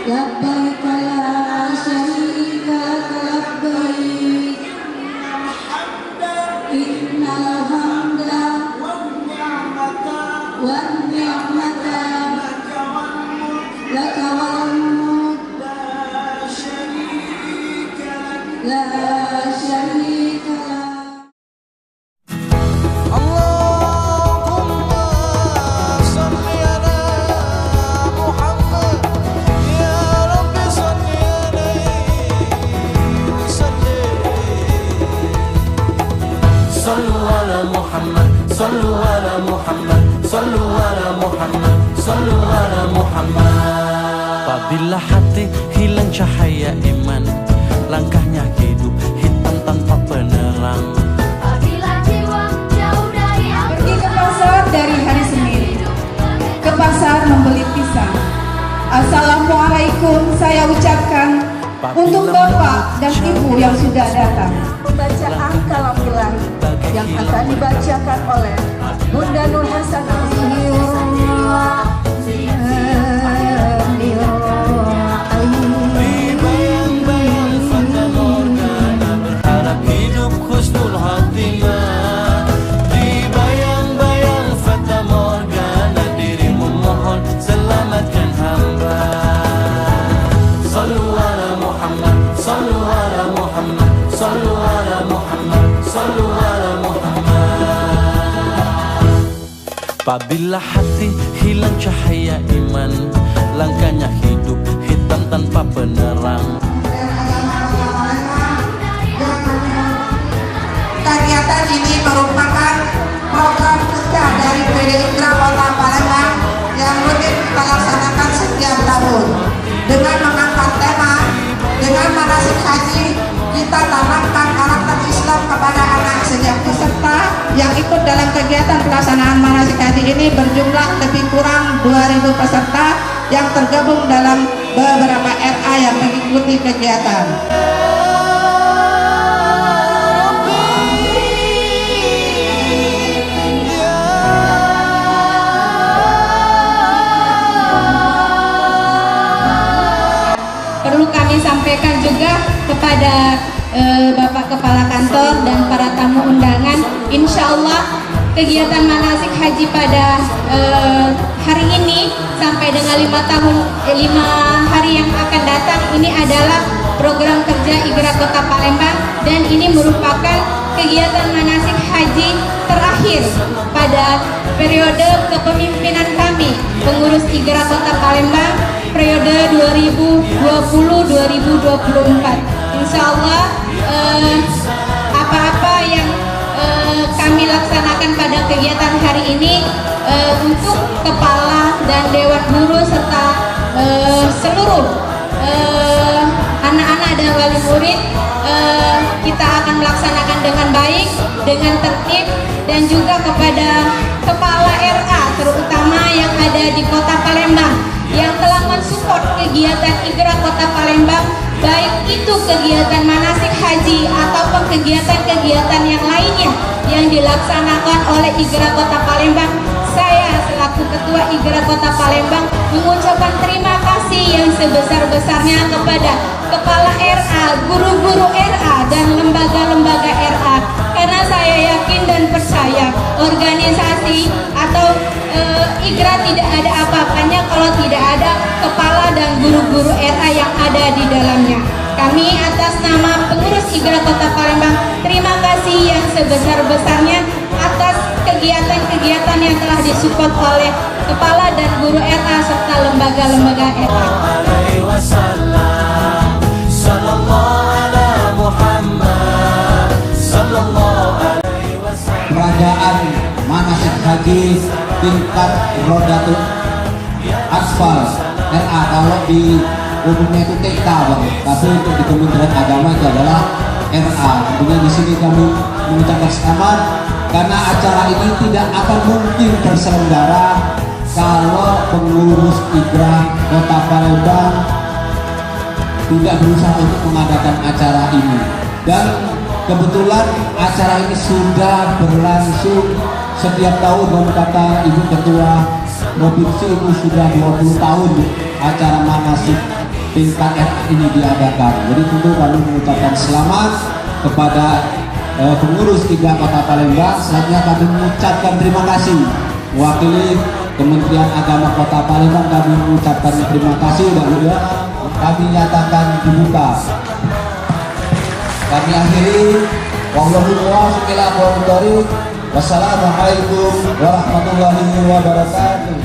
labbaik la syarika lak labbaik innal hamda wan ni'mata laka wal mulk la syarika lak. Sallu ala Muhammad, sallu ala Muhammad, sallu ala Muhammad. Apabila hati hilang cahaya iman, langkahnya hidup hitam tanpa penerang. Apabila jiwa jauh dari aku, Pergi ke pasar dari hari Senin, ke pasar membeli pisang. Assalamualaikum saya ucapkan untuk Bapak dan Ibu yang sudah datang. Membaca angka laki-laki yang akan dibacakan oleh Bunda Nur Hasanah. Bayang-bayang fata morgana berharap hidup husnul khatimah. Di bayang-bayang fata morgana dirimu mohon selamatkan hamba. Sallu ala Muhammad, sallu ala Muhammad, sallu ala Muhammad, sallu ala Muhammad. Apabila hati hilang cahaya iman, langkahnya hidup hitam tanpa penerang. Kegiatan ini merupakan program kerja dari PD Ikra Kota Palembang yang rutin kita laksanakan setiap tahun. Dengan mengangkat tema, dengan manasik haji, kita tanamkan karakter Islam kepada anak. Setiap peserta yang ikut dalam kegiatan pelaksanaan manasik haji ini berjumlah lebih kurang 2.000 peserta yang tergabung dalam beberapa RA yang mengikuti kegiatan. Perlu kami sampaikan juga kepada Bapak Kepala Kantor dan para tamu undangan, insya Allah kegiatan manasik haji pada hari ini sampai dengan 5 hari yang akan datang ini adalah program kerja IGRA Kota Palembang, dan ini merupakan kegiatan manasik haji terakhir pada periode kepemimpinan kami pengurus IGRA Kota Palembang periode 2020-2024. Insya Allah apa-apa yang kami laksanakan pada kegiatan hari ini untuk kepala dan dewan guru serta seluruh anak-anak dan wali murid kita akan melaksanakan dengan baik, dengan tertib, dan juga kepada kepala RA terutama yang ada di Kota Palembang yang telah mensupport kegiatan IGRA Kota Palembang, baik itu kegiatan manasik haji ataupun kegiatan-kegiatan yang lainnya yang dilaksanakan oleh IGRA Kota Palembang. Saya selaku Ketua IGRA Kota Palembang mengucapkan terima kasih yang sebesar-besarnya kepada Kepala RA, guru-guru RA, dan lembaga-lembaga RA, karena saya yakin dan percaya organisasi atau IGRA tidak ada apa-apanya kalau tidak ada kepala dan guru-guru RA yang ada di dalamnya. Kami atas nama pengurus IGRA Kota Palembang terima kasih yang sebesar-besarnya atas kegiatan-kegiatan yang telah disupport oleh kepala dan guru RA serta lembaga-lembaga RA. Peragaan manasik haji tingkat rodatul asfal RA, kalau di umumnya itu TK bang, tapi untuk di Kementerian Agama itu adalah RA. Tentunya di sini kami mengucapkan selamat karena acara ini tidak akan mungkin terselenggara kalau pengurus IGRA Kota Palembang tidak berusaha untuk mengadakan acara ini. Dan kebetulan acara ini sudah berlangsung setiap tahun, dan kata Ibu Ketua Provinsi itu sudah 20 tahun acara manasik tingkat RA ini diadakan. Jadi tentu kami mengucapkan selamat kepada pengurus IGA Kota Palembang. Selanjutnya kami mengucapkan terima kasih mewakili Kementerian Agama Kota Palembang. Kami mengucapkan terima kasih dan juga kami nyatakan dibuka. Kami akhiri. Wassalamualaikum warahmatullahi wabarakatuh.